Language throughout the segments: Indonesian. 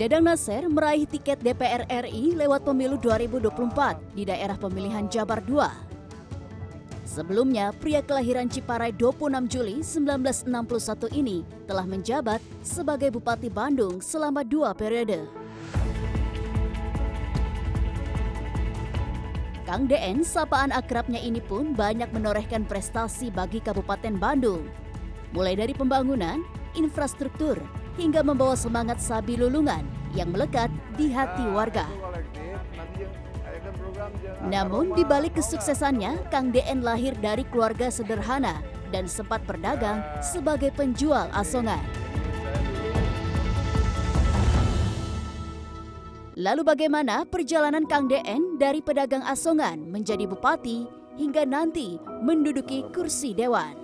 Dadang Nasir meraih tiket DPR RI lewat pemilu 2024 di daerah pemilihan Jabar II. Sebelumnya, pria kelahiran Ciparai 26 Juli 1961 ini telah menjabat sebagai Bupati Bandung selama 2 periode. Kang DN, sapaan akrabnya ini pun banyak menorehkan prestasi bagi Kabupaten Bandung. Mulai dari pembangunan, infrastruktur, hingga membawa semangat Sabi Lulungan yang melekat di hati warga. Namun di balik kesuksesannya, Kang DN lahir dari keluarga sederhana dan sempat berdagang sebagai penjual asongan. Lalu bagaimana perjalanan Kang DN dari pedagang asongan menjadi bupati hingga nanti menduduki kursi dewan?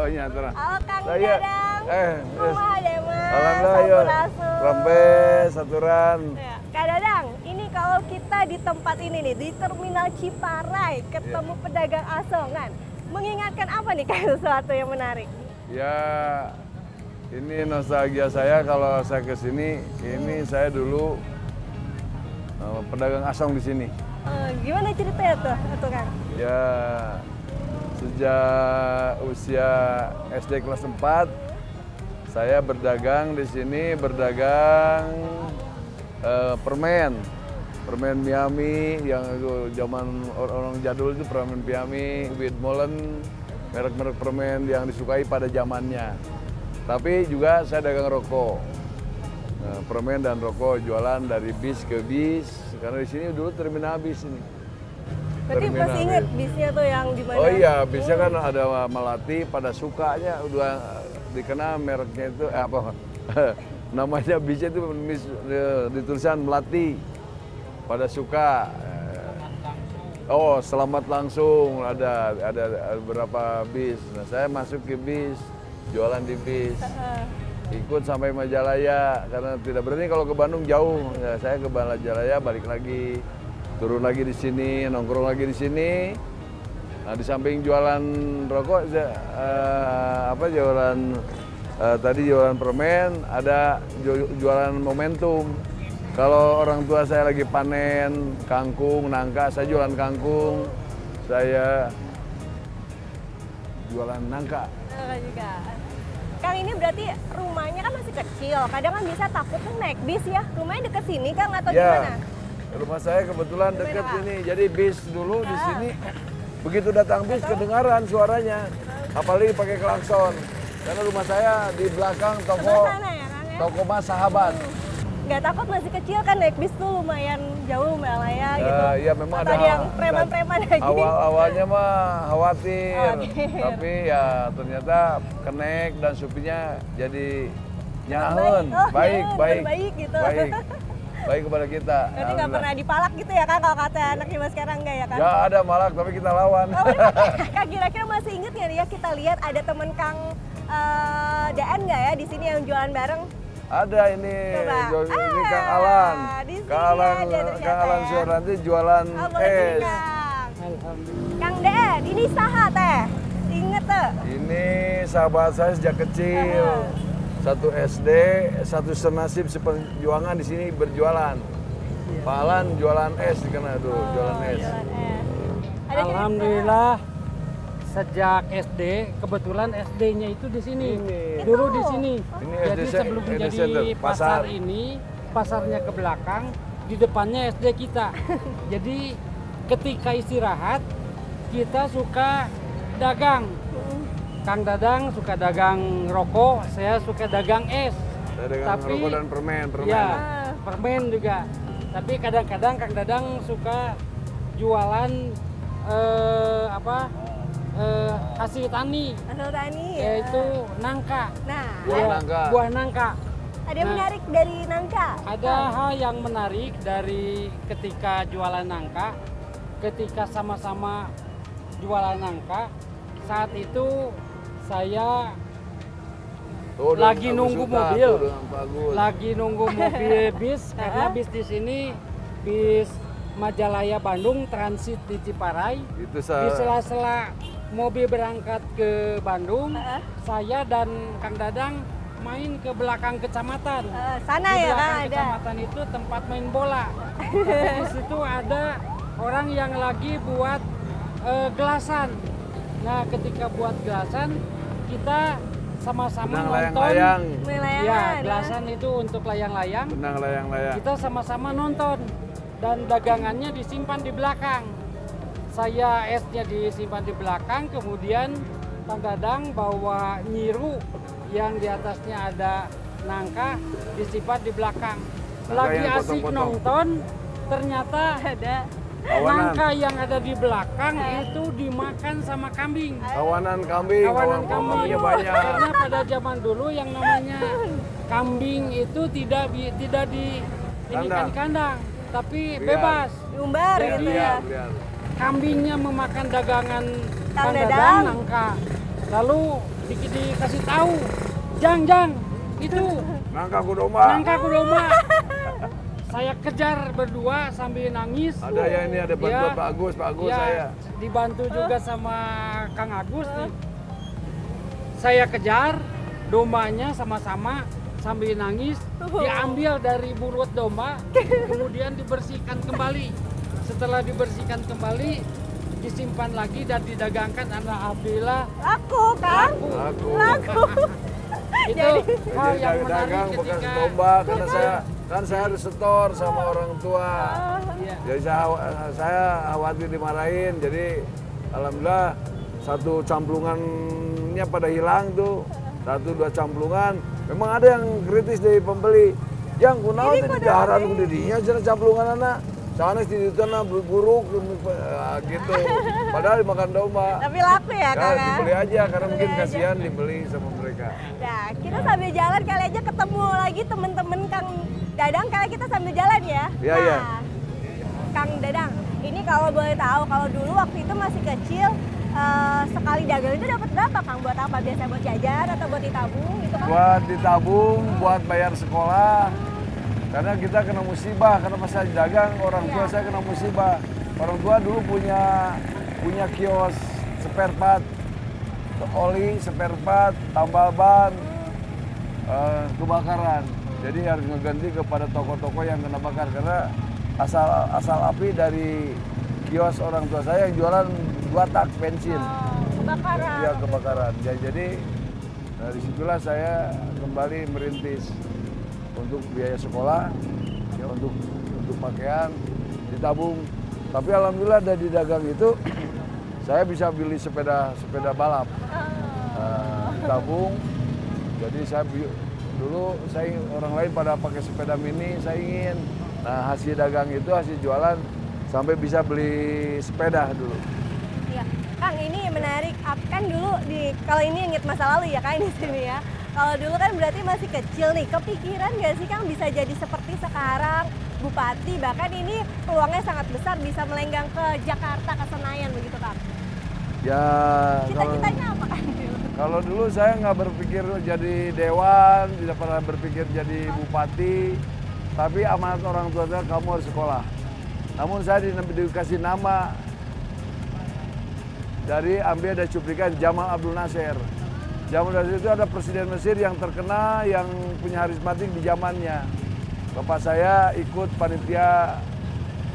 Oh iya, terang. Halo Kang Dadang. Kumaha deh Mas. Alhamdulillah. Rempes, saturan. Ya. Kang Dadang, ini kalau kita di tempat ini nih, di Terminal Ciparai, ketemu pedagang asongan, mengingatkan apa nih kayak sesuatu yang menarik? Ya, ini nostalgia saya kalau saya ke sini. Ini saya dulu pedagang asong di sini. Gimana ceritanya tuh Kang? Ya, sejak usia SD kelas 4, saya berdagang di sini, berdagang permen Miami, yang itu zaman orang jadul itu permen Miami, Widmolen, merek-merek permen yang disukai pada zamannya. Tapi juga saya dagang rokok, permen dan rokok, jualan dari bis ke bis, karena di sini dulu terminal bis ini. Berarti masih inget bisnya tuh yang di mana? Oh iya, bisnya kan ada Melati, pada sukanya udah dikenal mereknya itu apa? Namanya bisnya itu ditulisan Melati, pada suka. Oh, selamat langsung, ada beberapa bis. Nah, saya masuk ke bis, jualan di bis. Ikut sampai Majalaya, karena tidak berani kalau ke Bandung jauh. Ya, saya ke Majalaya, balik lagi. Turun lagi di sini, nongkrong lagi di sini. Nah, di samping jualan rokok, tadi jualan permen, ada jualan momentum. Kalau orang tua saya lagi panen kangkung, nangka, saya jualan kangkung, saya jualan nangka. Juga. Kang, ini berarti rumahnya kan masih kecil, kadang kan bisa takut tuh naik bis ya. Rumahnya deket sini Kang atau gimana? Rumah saya kebetulan dekat sini, jadi bis dulu di sini. Begitu datang bis kedengaran suaranya, apalagi pakai klakson. Karena rumah saya di belakang toko Mas Sahabat. Nggak takut masih kecil kan naik bis tuh lumayan jauh Mbak Laya gitu. Iya memang atau ada yang preman-preman lagi. Awalnya mah khawatir, tapi ya ternyata kenek dan supirnya jadi nyahun, baik gitu. Baik kepada kita. Berarti nggak pernah dipalak gitu ya Kang, kalau kata anak zaman sekarang nggak ya Kang? Ya ada malak, tapi kita lawan. Kang, kira-kira masih inget nggak ya kita lihat ada temen Kang DN nggak ya di sini yang jualan bareng? Ada ini, ini Kang Alan. Kang Alan Suranti jualan es. Alhamdulillah. Kang DN, ini saha teh? Inget tuh? Ini sahabat saya sejak kecil. Satu SD, satu senasib seperjuangan di sini berjualan. Pak Alan jualan es, dikenal tuh, jualan es. Alhamdulillah, sejak SD, kebetulan SD-nya itu di sini. Dulu di sini. Jadi sebelum menjadi pasar ini, pasarnya ke belakang, di depannya SD kita. Jadi ketika istirahat, kita suka dagang. Kang Dadang suka dagang rokok, saya suka dagang es. Saya dagang rokok dan permen. Ya, permen juga. Tapi kadang-kadang Kang Dadang suka jualan hasil tani. Hasil tani ya. Yaitu nangka. Nah, Buah nangka. ada yang menarik dari nangka? Ada hal yang menarik dari ketika jualan nangka, ketika sama-sama jualan nangka, saat itu saya lagi nunggu mobil, bis, karena bis di sini bis Majalaya Bandung transit di Ciparai. Di sela-sela mobil berangkat ke Bandung, saya dan Kang Dadang main ke belakang kecamatan. Sana di ya belakang kan ada. Kecamatan itu tempat main bola. Di situ ada orang yang lagi buat gelasan. Nah, ketika buat gelasan, kita sama-sama nonton. Ya, gelasan itu untuk layang-layang. Kita sama-sama nonton dan dagangannya disimpan di belakang. Saya esnya disimpan di belakang, kemudian Kang Dadang bawa nyiru yang di atasnya ada nangka disimpan di belakang. Lagi asik nonton, ternyata ada nangka yang ada di belakang itu dimakan sama kambing. Kawanan kambing banyak. Karena pada zaman dulu yang namanya kambing itu tidak di kandang, tapi bebas. Diumbar gitu ya. Kambingnya memakan dagangan Kang Dadang nangka. Lalu dikasih tahu, Jang, itu nangka kudomba. Saya kejar berdua sambil nangis. Ada bantuan Pak Agus ya, saya. Dibantu juga sama Kang Agus nih. Saya kejar dombanya sama-sama sambil nangis, diambil dari mulut domba, kemudian dibersihkan kembali. Setelah dibersihkan kembali, disimpan lagi dan didagangkan. Alhamdulillah laku. Itu hal yang menarik ketika domba, karena saya harus setor sama orang tua. Jadi saya khawatir dimarahin. Jadi alhamdulillah satu camplungannya pada hilang tuh. 1-2 camplungan. Memang ada yang kritis dari pembeli. Yang kunaon teh jaharan ku didinya cenah camplungan anak. Soalnya di situ buruk gitu. Padahal dimakan domba. Tapi laku ya Kang? Dibeli aja karena mungkin kasihan dibeli sama mereka. Nah, kita sambil jalan kali aja ketemu lagi temen-temen Kang Dadang, kali kita sambil jalan ya. Iya. Kang Dadang, ini kalau boleh tahu, kalau dulu waktu itu masih kecil, sekali dagang itu dapat berapa Kang? Buat apa? Biasa buat jajan atau buat ditabung gitu kan? Buat ditabung, buat bayar sekolah. Karena kita kena musibah, karena pas saya dagang orang tua saya kena musibah. Orang tua dulu punya kios spare part, oli, spare part, tambal ban, kebakaran. Jadi harus ngeganti kepada toko-toko yang kena bakar karena asal api dari kios orang tua saya yang jualan 2 tak bensin. Kebakaran. Iya, kebakaran. Jadi dari situlah saya kembali merintis. Untuk biaya sekolah, ya untuk pakaian, ditabung. Tapi alhamdulillah dari dagang itu saya bisa beli sepeda balap, ditabung. Jadi dulu orang lain pada pakai sepeda mini, saya ingin. Nah hasil dagang itu hasil jualan sampai bisa beli sepeda dulu. Iya, Kang ini menarik. Kan dulu kalau ini ingat masa lalu ya Kang di sini ya. Kalau dulu kan berarti masih kecil nih, kepikiran nggak sih Kang bisa jadi seperti sekarang Bupati, bahkan ini peluangnya sangat besar bisa melenggang ke Jakarta, ke Senayan begitu Kang? Ya, cita-citanya apa Kang? Kalau dulu saya nggak berpikir jadi dewan, tidak pernah berpikir jadi bupati, tapi amanat orang tua saya kamu harus sekolah. Namun saya dikasih nama ambil dari cuplikan Jamal Abdul Nasser. Jamal Abdul Nasser itu ada presiden Mesir yang terkenal, yang punya karismatik di zamannya. Bapak saya ikut panitia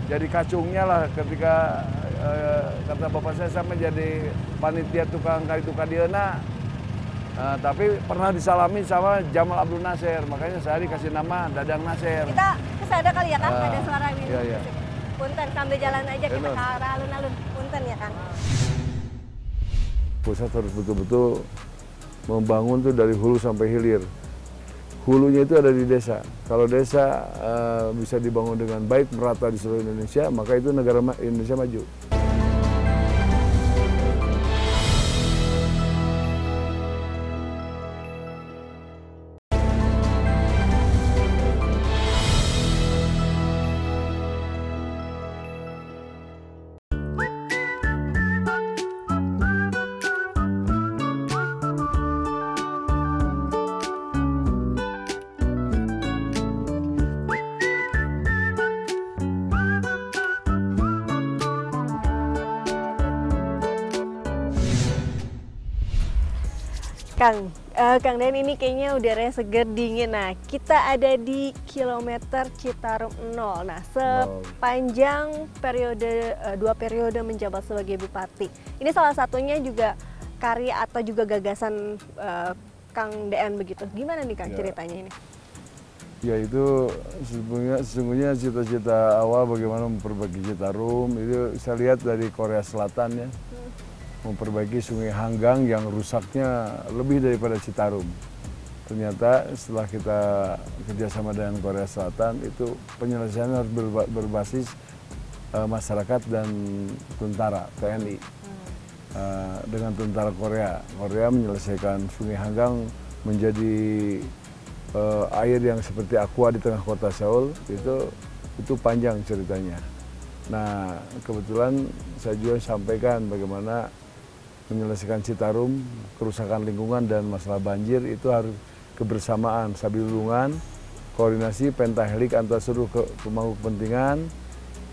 jadi kacungnya lah ketika kata bapak saya menjadi panitia tukang dieuna. Tapi pernah disalami sama Jamal Abdul Nasser, makanya saya dikasih nama Dadang Nasser. Kita kesana kali ya Kang, ada suara ini. Iya. Punten sambil jalan aja kita ke arah alun-alun. Punten ya Kang. pusat harus betul-betul membangun tuh dari hulu sampai hilir. Hulunya itu ada di desa. Kalau desa bisa dibangun dengan baik, merata di seluruh Indonesia, maka itu negara Indonesia maju. Kang Den, ini kayaknya udaranya segar dingin. Nah, kita ada di kilometer Citarum 0. Nah, sepanjang periode 2 periode menjabat sebagai bupati, ini salah satunya juga karya atau juga gagasan Kang Den begitu. Gimana nih Kang ceritanya ini? Ya itu sesungguhnya cita-cita awal bagaimana memperbaiki Citarum itu saya lihat dari Korea Selatan ya. Memperbaiki Sungai Hanggang yang rusaknya lebih daripada Citarum. Ternyata setelah kita kerjasama dengan Korea Selatan itu penyelesaian harus berbasis masyarakat dan tentara TNI. Dengan tentara Korea menyelesaikan Sungai Hanggang menjadi air yang seperti aqua di tengah kota Seoul. Itu panjang ceritanya. Nah, kebetulan saya juga sampaikan bagaimana menyelesaikan Citarum, kerusakan lingkungan dan masalah banjir itu harus kebersamaan, sabilulungan, koordinasi pentahelik antar seluruh pemangku kepentingan,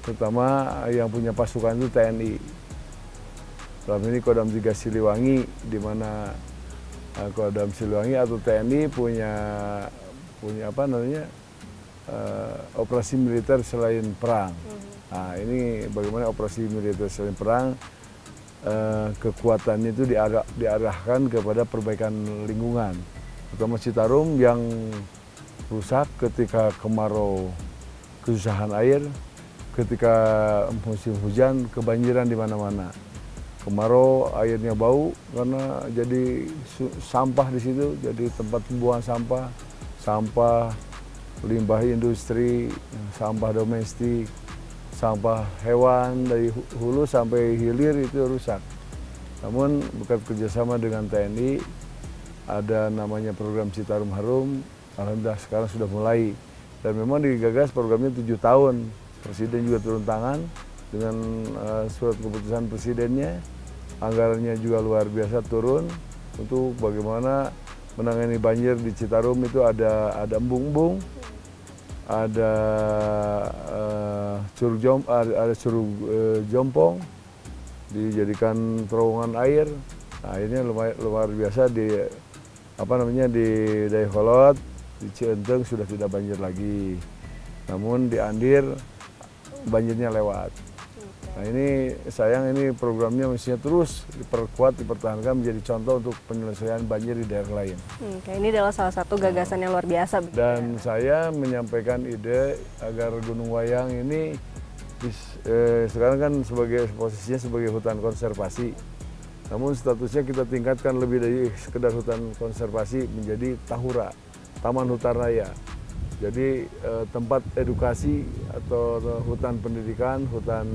terutama yang punya pasukan itu TNI. Dalam ini Kodam 3 Siliwangi, di mana Kodam Siliwangi atau TNI punya apa namanya operasi militer selain perang. Nah, ini bagaimana operasi militer selain perang kekuatannya itu diarahkan kepada perbaikan lingkungan, terutama Citarum yang rusak ketika kemarau, kesusahan air, ketika musim hujan kebanjiran di mana-mana. Kemarau airnya bau karena jadi sampah di situ, jadi tempat pembuangan sampah limbah industri, sampah domestik, sampah hewan dari hulu sampai hilir itu rusak. Namun berkat kerjasama dengan TNI, ada namanya program Citarum Harum, alhamdulillah sekarang sudah mulai. Dan memang digagas programnya 7 tahun. Presiden juga turun tangan dengan surat keputusan presidennya. Anggarannya juga luar biasa turun untuk bagaimana menangani banjir di Citarum. Itu ada embung-embung, ada curug jompong, dijadikan terowongan air. Nah, ini luar biasa di Dayakolot, di Cienteng sudah tidak banjir lagi. Namun di Andir banjirnya lewat. Nah, ini sayang, ini programnya mestinya terus diperkuat, dipertahankan menjadi contoh untuk penyelesaian banjir di daerah lain. Ini adalah salah satu gagasan yang luar biasa. Dan saya menyampaikan ide agar Gunung Wayang ini sekarang kan posisinya sebagai hutan konservasi. Namun statusnya kita tingkatkan lebih dari sekedar hutan konservasi menjadi Tahura, Taman Hutan Raya. Jadi tempat edukasi atau hutan pendidikan, hutan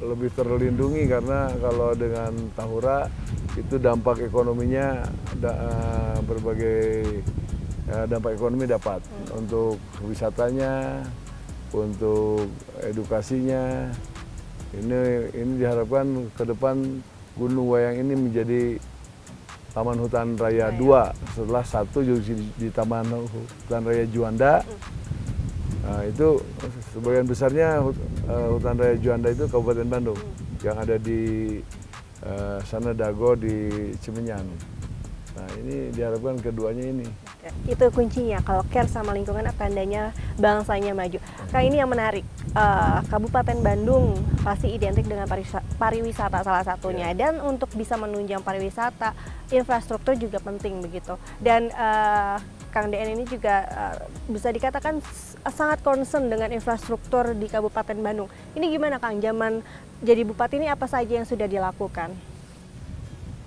lebih terlindungi, karena kalau dengan Tahura itu dampak ekonominya berbagai dampak ekonomi dapat untuk wisatanya, untuk edukasinya. Ini diharapkan ke depan Gunung Wayang ini menjadi Taman Hutan Raya 2 setelah 1 di Taman Hutan Raya Juanda. Nah, itu sebagian besarnya Hutan Raya Juanda itu Kabupaten Bandung yang ada di sana Dago di Cimenyan. Nah, ini diharapkan keduanya ini. Itu kuncinya, kalau care sama lingkungan tandanya bangsanya maju. Kak, ini yang menarik, Kabupaten Bandung pasti identik dengan pariwisata salah satunya, dan untuk bisa menunjang pariwisata, infrastruktur juga penting begitu. Dan Kang Den ini juga bisa dikatakan sangat concern dengan infrastruktur di Kabupaten Bandung. Ini gimana Kang, zaman jadi bupati ini apa saja yang sudah dilakukan?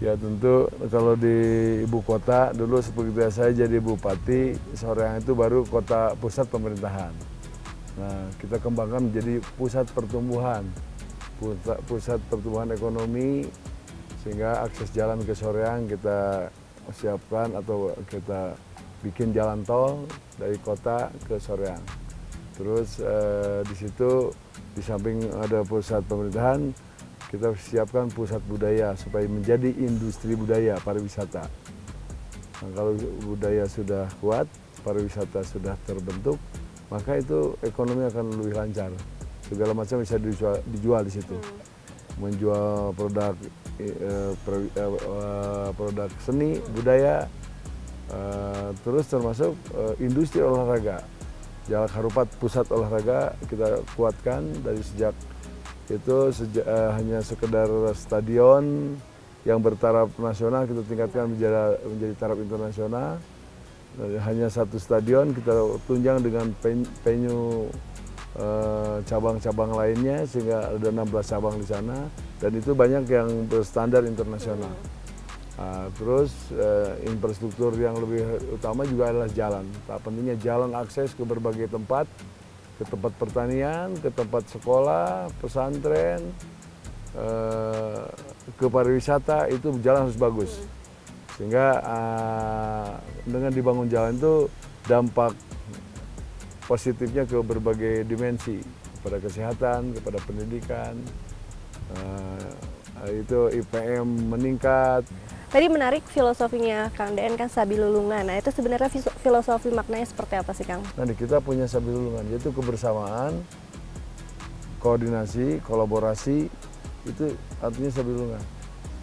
Ya tentu kalau di ibu kota dulu seperti saya jadi bupati, Soreang itu baru kota pusat pemerintahan. Nah, kita kembangkan menjadi pusat pertumbuhan, pusat pertumbuhan ekonomi, sehingga akses jalan ke Soreang kita siapkan atau kita bikin jalan tol dari kota ke Soreang. Terus di situ di samping ada pusat pemerintahan, kita siapkan pusat budaya supaya menjadi industri budaya pariwisata. Nah, kalau budaya sudah kuat, pariwisata sudah terbentuk, maka itu ekonomi akan lebih lancar. Segala macam bisa dijual di situ. Menjual produk produk seni, budaya, terus termasuk industri olahraga. Jalak Harupat pusat olahraga kita kuatkan dari sejak itu hanya sekedar stadion yang bertaraf nasional kita tingkatkan menjadi taraf internasional. Hanya satu stadion kita tunjang dengan venue cabang-cabang lainnya sehingga ada 16 cabang di sana dan itu banyak yang berstandar internasional. Terus infrastruktur yang lebih utama juga adalah jalan. Tak pentingnya jalan akses ke berbagai tempat, ke tempat pertanian, ke tempat sekolah, pesantren, ke pariwisata, itu jalan harus bagus. Sehingga dengan dibangun jalan itu dampak positifnya ke berbagai dimensi, kepada kesehatan, kepada pendidikan, itu IPM meningkat. Tadi menarik filosofinya Kang Deen kan Sabilulungan. Nah itu sebenarnya filosofi maknanya seperti apa sih Kang? Nah kita punya Sabilulungan, yaitu kebersamaan, koordinasi, kolaborasi, itu artinya Sabilulungan.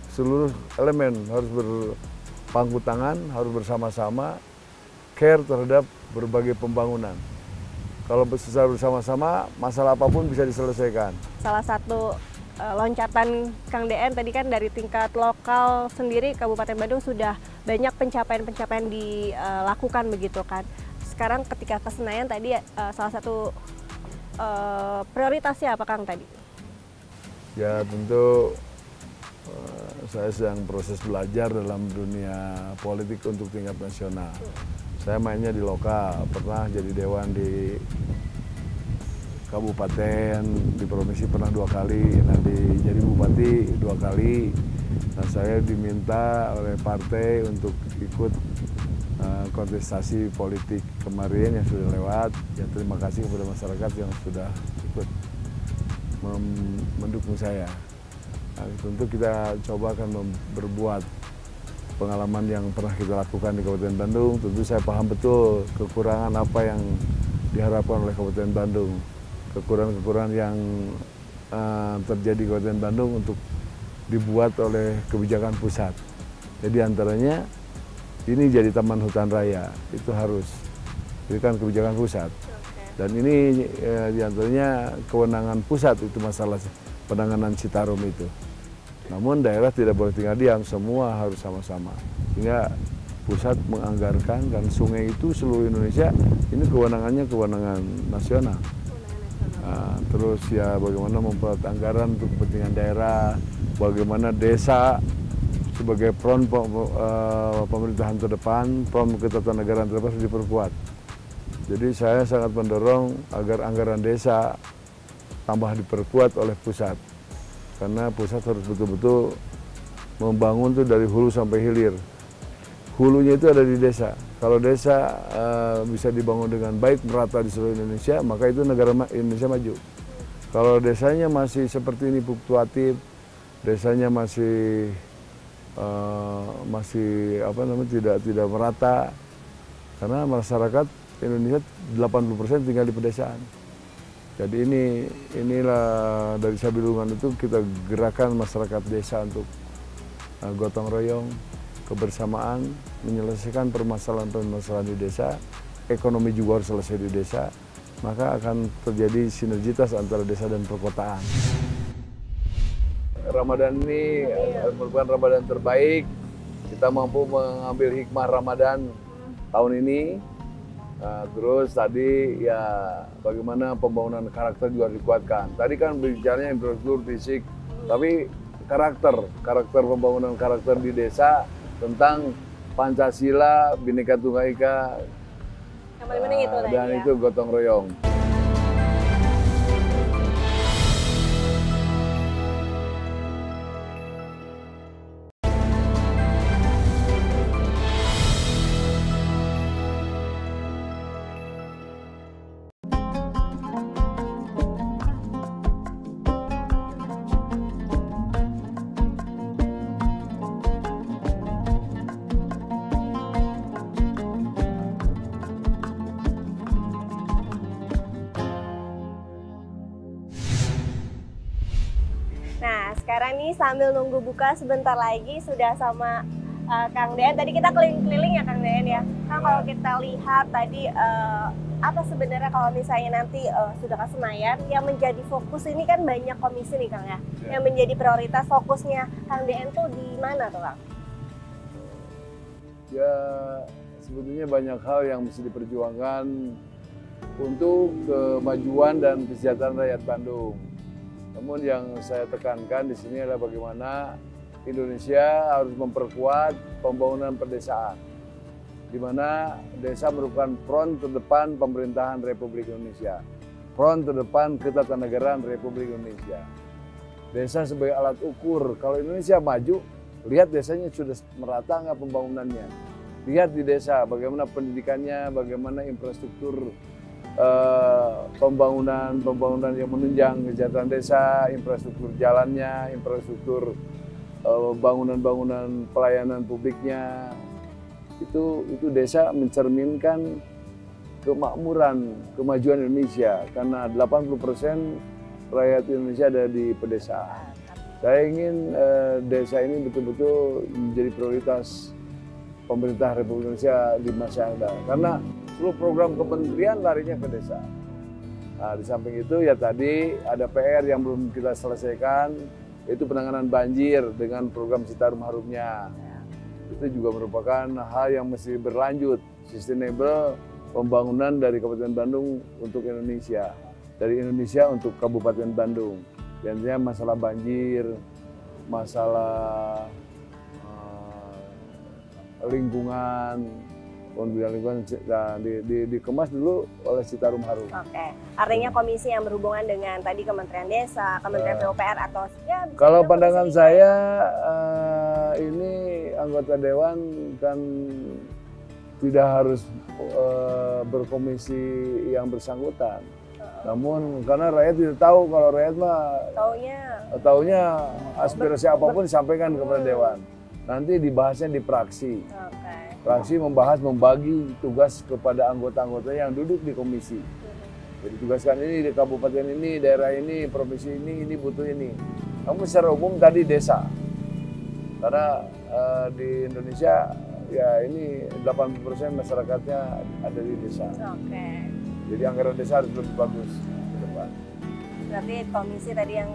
Seluruh elemen harus berpangku tangan, harus bersama-sama, care terhadap berbagai pembangunan. Kalau secara bersama-sama, masalah apapun bisa diselesaikan. Salah satu loncatan Kang Deen tadi kan dari tingkat lokal sendiri Kabupaten Bandung sudah banyak pencapaian-pencapaian dilakukan begitu kan. Sekarang ketika ke Senayan tadi salah satu prioritasnya apa Kang tadi? Ya tentu saya sedang proses belajar dalam dunia politik untuk tingkat nasional. Saya mainnya di lokal, pernah jadi dewan di kabupaten, di provinsi pernah 2 kali, nah jadi bupati 2 kali. Nah saya diminta oleh partai untuk ikut kontestasi politik kemarin yang sudah lewat. Ya terima kasih kepada masyarakat yang sudah ikut mendukung saya. Nah, tentu kita coba akan berbuat pengalaman yang pernah kita lakukan di Kabupaten Bandung. Tentu saya paham betul kekurangan apa yang diharapkan oleh Kabupaten Bandung. Kekurangan-kekurangan yang terjadi di Kabupaten Bandung untuk dibuat oleh kebijakan pusat. Jadi antaranya ini jadi taman hutan raya, itu harus. Itu kan kebijakan pusat. Dan ini diantaranya kewenangan pusat itu masalah penanganan Citarum itu. Namun daerah tidak boleh tinggal diam, semua harus sama-sama. Sehingga pusat menganggarkan, dan sungai itu seluruh Indonesia, ini kewenangannya kewenangan nasional. Terus ya bagaimana memperoleh anggaran untuk kepentingan daerah, bagaimana desa sebagai peron pemerintahan terdepan, peron ketatanegaraan terdepan harus diperkuat. Jadi saya sangat mendorong agar anggaran desa tambah diperkuat oleh pusat. Karena pusat harus betul-betul membangun tuh dari hulu sampai hilir. Hulunya itu ada di desa. Kalau desa bisa dibangun dengan baik, merata di seluruh Indonesia, maka itu negara Indonesia maju. Kalau desanya masih seperti ini fluktuatif, desanya masih tidak merata, karena masyarakat Indonesia 80% tinggal di pedesaan. Jadi inilah dari Sabilulungan itu kita gerakan masyarakat desa untuk gotong royong, kebersamaan, menyelesaikan permasalahan-permasalahan di desa, ekonomi juga harus selesai di desa, maka akan terjadi sinergitas antara desa dan perkotaan. Ramadan ini merupakan Ramadan terbaik, kita mampu mengambil hikmah Ramadan tahun ini. Terus tadi ya bagaimana pembangunan karakter juga dikuatkan. Tadi kan bicaranya infrastruktur fisik, tapi karakter pembangunan karakter di desa tentang Pancasila, Bhinneka Tunggal Ika, Yang paling penting itu tadi dan ya. itu gotong royong. Nah, sekarang nih sambil nunggu buka sebentar lagi sudah sama Kang Dean. Tadi kita keliling-keliling ya Kang Dean ya. Kang, kalau kita lihat tadi apa sebenarnya kalau misalnya nanti sudah ke Senayan yang menjadi fokus ini kan banyak komisi nih Kang ya. Yang menjadi prioritas fokusnya Kang Dean tuh di mana tuh Kang? Ya, sebetulnya banyak hal yang mesti diperjuangkan untuk kemajuan dan kesejahteraan rakyat Bandung. Namun yang saya tekankan di sini adalah bagaimana Indonesia harus memperkuat pembangunan pedesaan, di mana desa merupakan front terdepan pemerintahan Republik Indonesia, front terdepan ketatanegaraan Republik Indonesia. Desa sebagai alat ukur, kalau Indonesia maju, lihat desanya sudah merata nggak pembangunannya. Lihat di desa bagaimana pendidikannya, bagaimana infrastruktur pembangunan yang menunjang kesejahteraan desa, infrastruktur jalannya, infrastruktur bangunan-bangunan pelayanan publiknya. Itu desa mencerminkan kemakmuran, kemajuan Indonesia karena 80% rakyat Indonesia ada di pedesaan. Saya ingin desa ini betul-betul menjadi prioritas pemerintah Republik Indonesia di masa yang datang. Karena seluruh program kementerian larinya ke desa. Nah, di samping itu ya tadi ada PR yang belum kita selesaikan, yaitu penanganan banjir dengan program Citarum Harumnya. Itu juga merupakan hal yang mesti berlanjut, sustainable pembangunan dari Kabupaten Bandung untuk Indonesia. Dari Indonesia untuk Kabupaten Bandung. Biasanya masalah banjir, masalah lingkungan, lingkungan dikemas dulu oleh Citarum Harum. Oke, artinya komisi yang berhubungan dengan tadi Kementerian Desa, Kementerian PUPR atau ya. Kalau pandangan saya ini anggota dewan kan tidak harus berkomisi yang bersangkutan. Namun karena rakyat tidak tahu, kalau rakyat mah taunya aspirasi apapun disampaikan kepada dewan. Nanti dibahasnya di praksi. Praksi membagi tugas kepada anggota-anggota yang duduk di komisi. Jadi tugaskan ini di kabupaten ini, daerah ini, provinsi ini butuh ini. Namun secara umum tadi desa. Karena di Indonesia ya ini 80% masyarakatnya ada di desa. Jadi anggaran desa harus lebih bagus ke depan. Berarti komisi tadi yang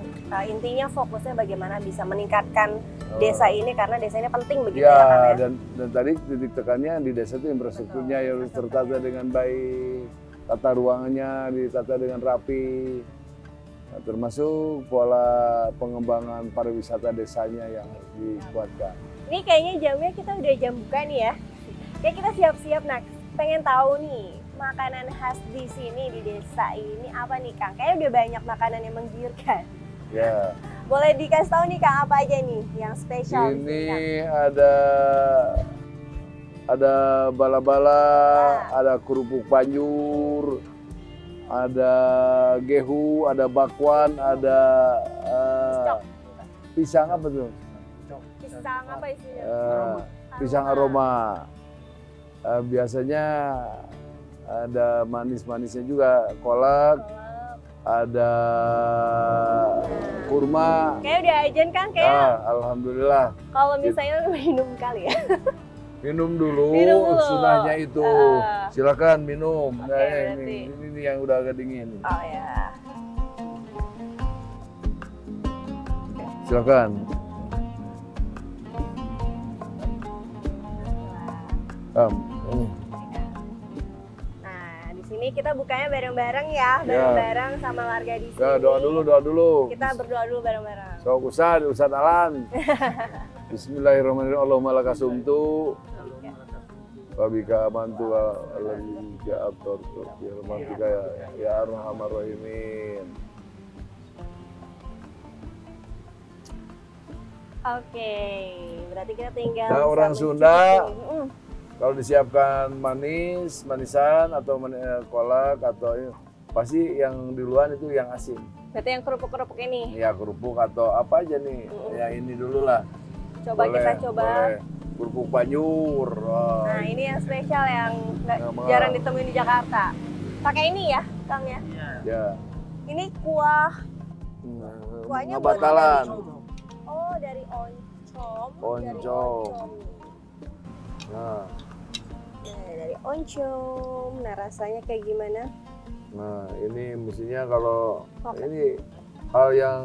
intinya fokusnya bagaimana bisa meningkatkan desa ini karena desa ini penting begitu ya Kang ya? Dan tadi titik tekannya di desa itu infrastrukturnya harus tertata dengan baik, tata ruangannya ditata dengan rapi, nah, termasuk pola pengembangan pariwisata desanya yang harus dikuatkan. Ini kayaknya jamnya kita udah jam buka nih ya. Kayak kita siap-siap, nah pengen tahu nih makanan khas di sini di desa ini apa nih Kang? Kayaknya udah banyak makanan yang menggiurkan. Ya. Boleh dikasih tahu nih Kang apa aja nih yang spesial? Ini ada bala-bala, ada kerupuk panjur, ada gehu, ada bakwan, ada pisang apa tuh? Pisang apa isinya? Pisang aroma. Biasanya ada manis-manisnya juga, kolak, ada kurma. Kayak udah ajan Kang, kayak. Alhamdulillah. Kalau misalnya minum kali ya. Minum dulu, sunahnya itu. Silakan minum. Ini yang udah agak dingin. Oh ya. Silakan. Nah, di di sini kita bukanya bareng-bareng ya, bareng-bareng sama warga di sini. Ya, doa dulu. Kita berdoa dulu bareng-bareng. So, Ustadz Alan. Bismillahirrahmanirrahim. Allahumma laka sumtu. Wabika amantu alladzi ja'atartu bi rahmatika ya arhamar rahimin. Oke, berarti kita tinggal. Nah, orang Sunda kalau disiapkan manisan atau kolak atau pasti yang duluan itu yang asin. Berarti yang kerupuk-kerupuk ini? Ya kerupuk atau apa aja nih, ya ini dulu lah. Coba kita coba. Boleh. Kerupuk Banyur. Oh. Nah ini yang spesial yang jarang ditemuin di Jakarta. Pakai ini ya, Kang ya? Ya. Ini kuahnya Batalan. Oh dari oncom. Oncom. Nah. Dari oncom. Nah rasanya kayak gimana? Nah ini mestinya kalau ini hal yang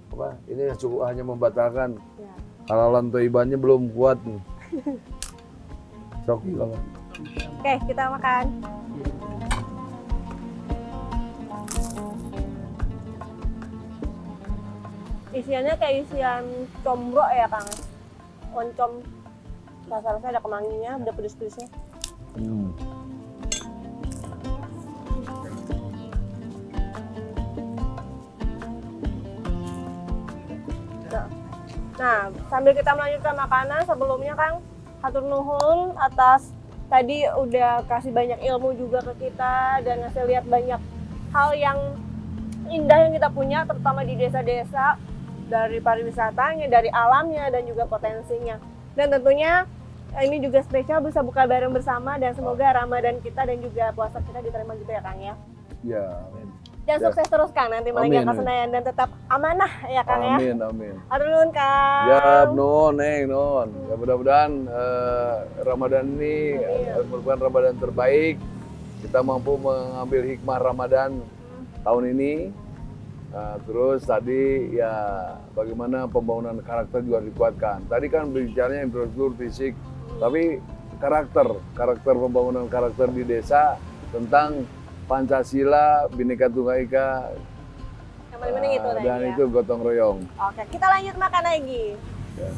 apa? Ini cukup hanya membatalkan. Ya. Halalan toibannya belum kuat nih. Sok banget. Oke kita makan. Isiannya kayak isian combro ya Kang. Oncom. Rasa-rasanya ada kemanginya, ada pedes-pedesnya. Nah, sambil kita melanjutkan makanan, sebelumnya Kang, hatur nuhun atas tadi udah kasih banyak ilmu juga ke kita dan ngasih lihat banyak hal yang indah yang kita punya, terutama di desa-desa, dari pariwisatanya, dari alamnya, dan juga potensinya. Dan tentunya ini juga spesial bisa buka bareng bersama dan semoga Ramadan kita dan juga puasa kita diterima juga ya Kang ya. Ya, amin. Dan sukses terus Kang nanti meninggalkan Senayan dan tetap amanah ya Kang ya. Amin. Hatur nuhun Kang. Ya, nun. Ya, mudah-mudahan Ramadan ini merupakan Ramadan terbaik. Kita mampu mengambil hikmah Ramadan tahun ini. Nah, terus tadi ya bagaimana pembangunan karakter juga dikuatkan. Tadi kan bicaranya infrastruktur fisik, tapi karakter pembangunan karakter di desa tentang Pancasila, Bhinneka Tunggal Ika, yang paling penting itu dan itu gotong royong. Oke, kita lanjut makan lagi. Ya.